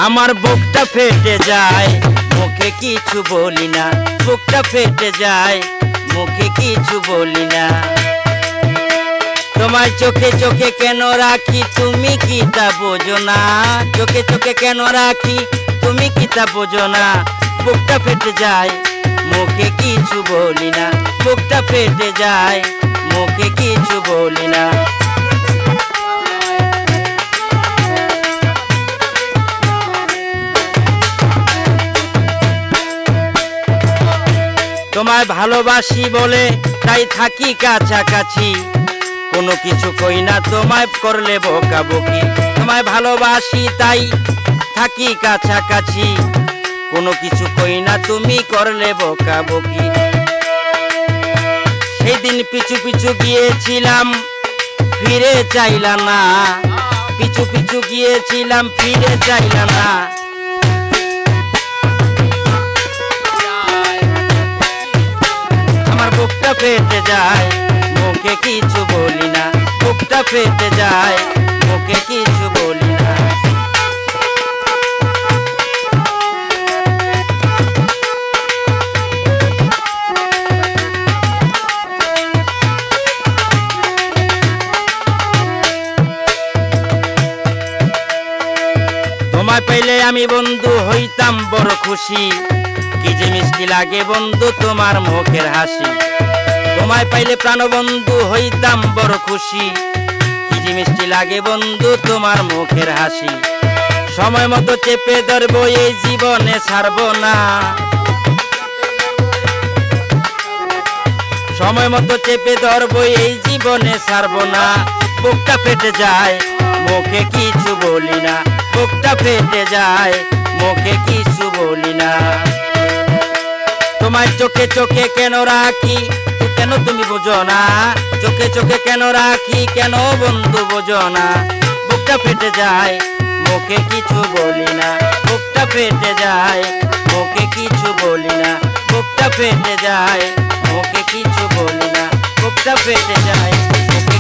আমার বুকটা ফেটে যায়, মুখে কিছু বলি না। বুকটা ফেটে যায়, মুখে কিছু বলি না। তোমার চোখে চোখে কেন রাখি, তুমি কি তা বোঝো না? চোখে চোখে কেন রাখি, তুমি কি তা বোঝো না? বুকটা ফেটে যায়, মুখে কিছু বলি না। বুকটা ফেটে যায়, মুখে কিছু বলি না। তোমায় ভালোবাসি বলে তাই থাকি কাছাকাছি, কোনো কিছু কই না তোমায় করলে বকাবকি। তোমায় ভালোবাসি তাই থাকি কাছাকাছি, কোনো কিছু কই না তুমি করলে বকাবকি। সেদিন পিছু পিছু গিয়েছিলাম, ফিরে চাইলাম না। পিছু পিছু গিয়েছিলাম, ফিরে চাইলাম না। আমার বুকটা ফেটে যায়, মুখে কিছু বলি না। বুকটা ফেটে যায়, মুখে কিছু বলি না। তোমায় পেলে আমি বন্ধু হইতাম বড় খুশি, কি যে মিষ্টি লাগে বন্ধু তোমার মুখের হাসি। তোমায় পাইলে প্রাণ বন্ধু হইতাম বড় খুশি, কি যে মিষ্টি লাগে বন্ধু তোমার মুখের হাসি। সময় মতো চেপে ধরবো, এই জীবনে ছাড়বো না। সময় মতো চেপে ধরবো, এই জীবনে ছাড়বো না। বুকটা ফেটে যায়, মুখে কিছু বলি না। বুকটা ফেটে যায়, মুখে কিছু বলি না। তোমার চোখে চোখে কেন রাখি, কেন তুমি বোঝো না? চোখে চোখে কেন রাখি, কেন বন্ধু বোঝো না? বুকটা ফেটে যায়, মুখে কিছু বলি না। বুকটা ফেটে যায়, মুখে কিছু বলি না। বুকটা ফেটে যায়, মুখে কিছু বলি না। বুকটা ফেটে যায়, মুখে